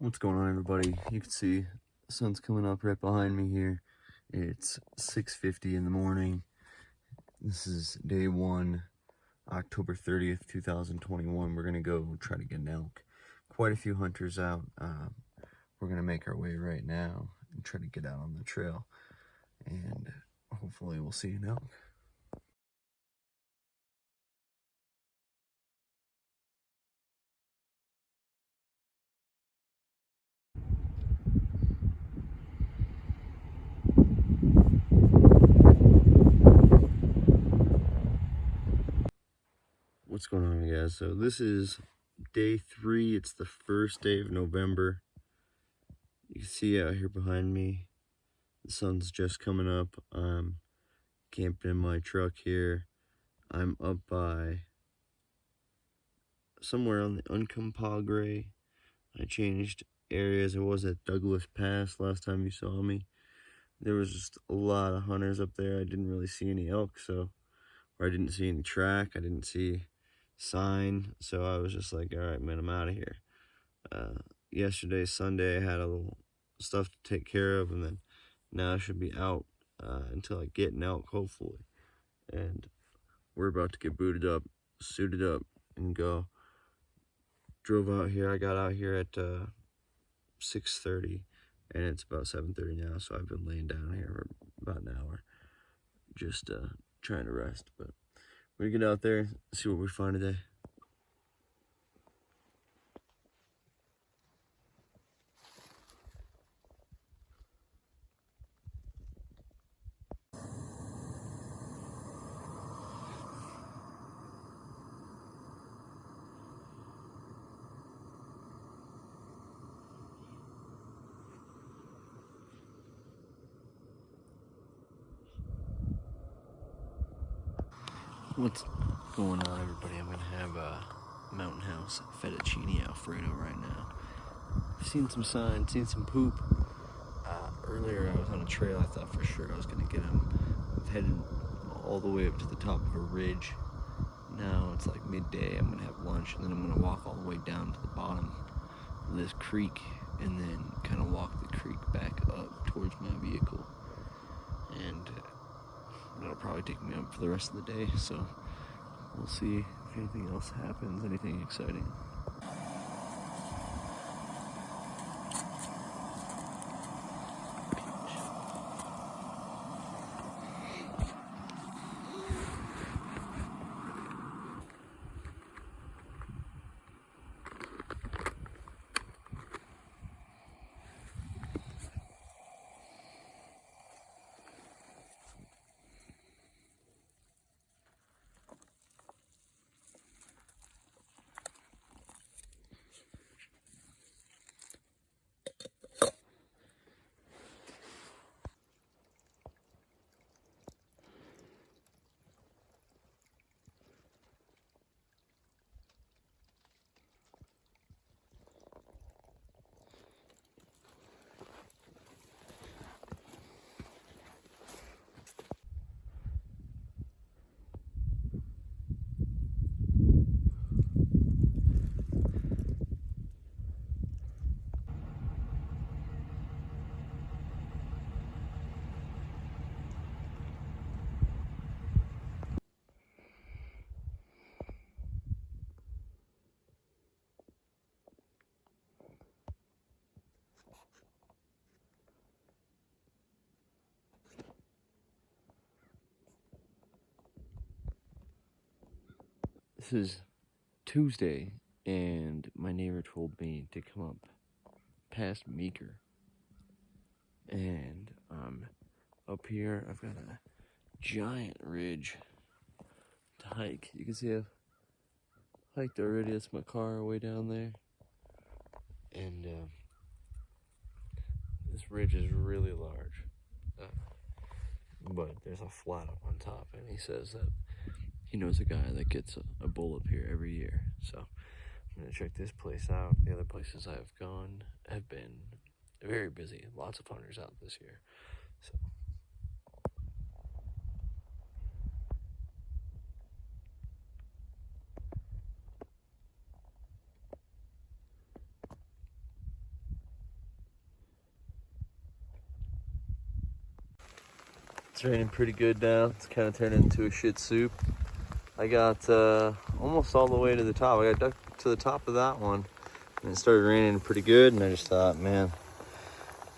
What's going on, everybody? You can see the sun's coming up right behind me here. It's 6:50 in the morning. This is day one, October 30th, 2021. We're gonna go try to get an elk. Quite a few hunters out. We're gonna make our way right now and try to get out on the trail, and hopefully we'll see an elk. What's going on, guys? So this is day 3. It's the first day of November. You can see out here behind me, the sun's just coming up. I'm camping in my truck here. I'm up by somewhere on the Uncompahgre. I changed areas. I was at Douglas Pass last time you saw me. There was just a lot of hunters up there. I didn't really see any elk, or I didn't see any track. I didn't see sign, so I was just like, all right, man, I'm out of here. Yesterday, Sunday, I had a little stuff to take care of, and then now I should be out until I get an elk, hopefully. And we're about to get booted up, suited up, and go. Drove out here. I got out here at 6:30, and it's about 7:30 now, so I've been laying down here for about an hour, just trying to rest. But we're gonna get out there, see what we find today. What's going on, everybody? I'm gonna have a Mountain House fettuccine Alfredo right now. I've seen some signs, seen some poop. Earlier I was on a trail. I thought for sure I was gonna get him. I've headed all the way up to the top of a ridge. Now it's like midday. I'm gonna have lunch, and then I'm gonna walk all the way down to the bottom of this creek, and then kind of walk the creek back up towards my vehicle. And that'll probably take me up for the rest of the day, so we'll see if anything else happens, anything exciting. This is Tuesday, and my neighbor told me to come up past Meeker. And up here, I've got a giant ridge to hike. You can see I've hiked already. That's my car way down there. And this ridge is really large. But there's a flat up on top, and he says that he knows a guy that gets a bull up here every year. So I'm gonna check this place out. The other places I've gone have been very busy. Lots of hunters out this year. So It's raining pretty good now. It's kind of turned into a shit soup. I got almost all the way to the top. I got ducked to the top of that one, and it started raining pretty good, and I just thought, man,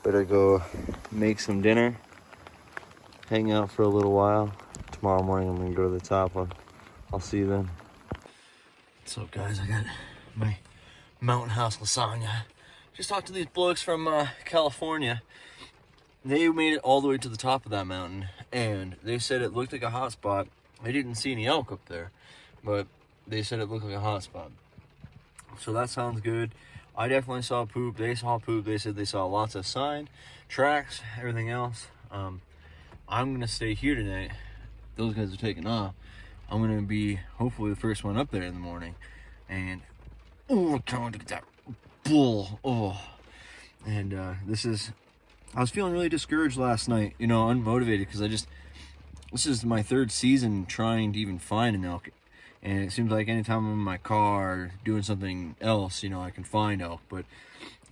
better go make some dinner, hang out for a little while. Tomorrow morning I'm gonna go to the top. I'll see you then. What's up, guys? I got my mountain house lasagna. Just talked to these blokes from California. They made it all the way to the top of that mountain, and they said it looked like a hot spot. They didn't see any elk up there, but they said it looked like a hot spot. So that sounds good. I definitely saw poop. They saw poop. They said they saw lots of sign, tracks, everything else. I'm gonna stay here tonight. Those guys are taking off. I'm gonna be hopefully the first one up there in the morning. And oh, I can't wait to get that bull. Oh, and I was feeling really discouraged last night, you know, unmotivated, because this is my third season trying to even find an elk. And it seems like anytime I'm in my car doing something else, you know, I can find elk. But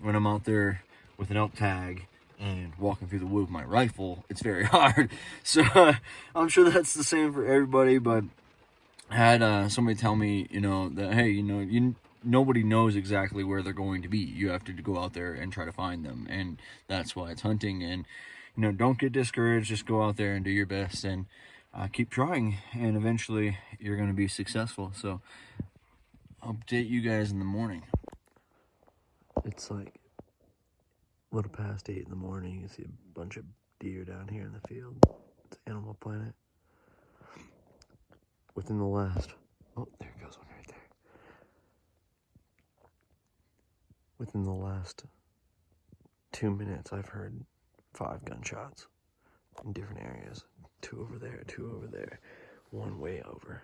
when I'm out there with an elk tag and walking through the wood with my rifle, it's very hard. So I'm sure that's the same for everybody. But I had somebody tell me, you know, that, hey, you know, nobody knows exactly where they're going to be. You have to go out there and try to find them, and that's why it's hunting. And you know, don't get discouraged. Just go out there and do your best, and keep trying, and eventually you're going to be successful. So I'll update you guys in the morning. It's like a little past 8 in the morning. You can see a bunch of deer down here in the field. It's Animal Planet. Within the last, oh, there goes one right there. Within the last 2 minutes, I've heard 5 gunshots in different areas. 2 over there, 2 over there, 1 way over.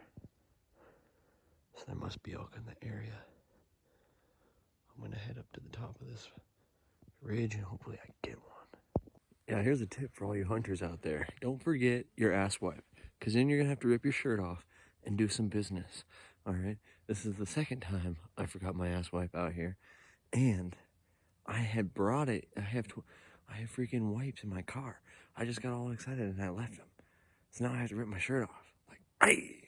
So there must be elk in the area. I'm gonna head up to the top of this ridge and hopefully I get one. Yeah, here's a tip for all you hunters out there. Don't forget your ass wipe, because then you're gonna have to rip your shirt off and do some business. All right, this is the second time I forgot my ass wipe out here, and I had brought it. I have freaking wipes in my car. I just got all excited and I left them. So now I have to rip my shirt off. Like, hey!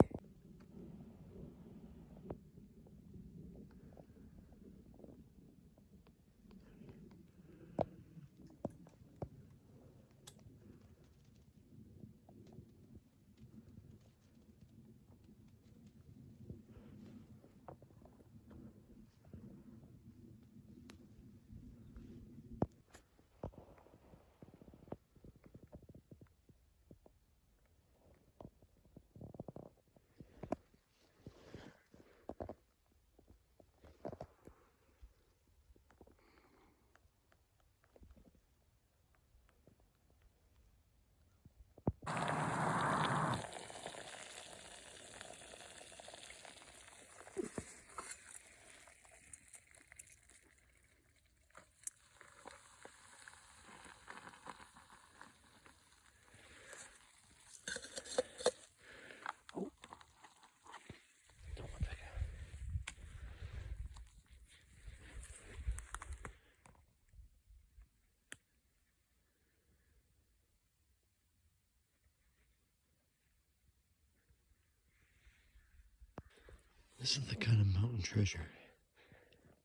This is the kind of mountain treasure.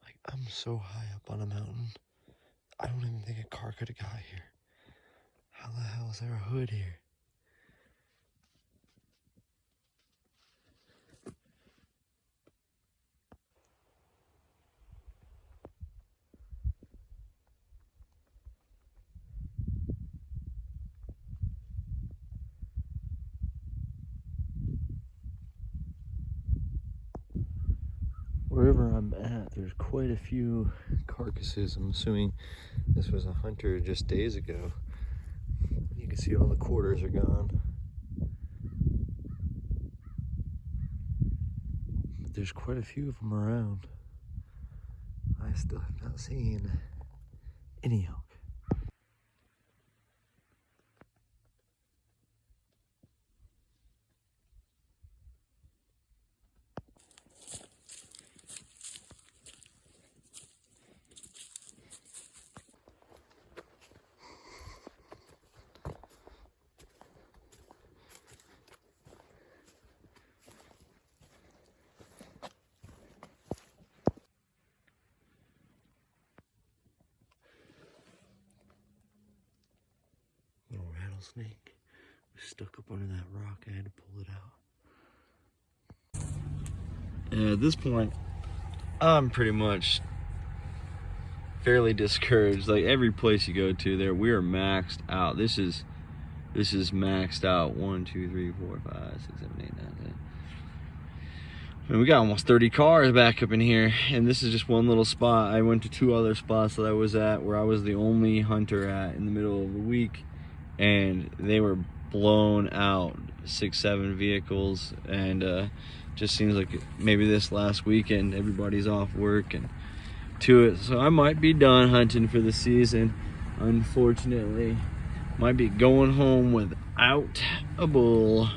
Like, I'm so high up on a mountain, I don't even think a car could have got here. How the hell is there a hood here? Wherever I'm at, there's quite a few carcasses. I'm assuming this was a hunter just days ago. You can see all the quarters are gone. But there's quite a few of them around. I still have not seen any elk. rattlesnake was stuck up under that rock. I had to pull it out. And at this point, I'm pretty much fairly discouraged. Like every place you go to there, we are maxed out. This is maxed out. 1, 2, 3, 4, 5, 6, 7, 8, 9, 10. And we got almost 30 cars back up in here, and this is just one little spot. I went to 2 other spots that I was at where I was the only hunter at in the middle of the week, and they were blown out, 6, 7 vehicles, and just seems like maybe this last weekend everybody's off work and to it. So I might be done hunting for the season, unfortunately. Might be going home without a bull.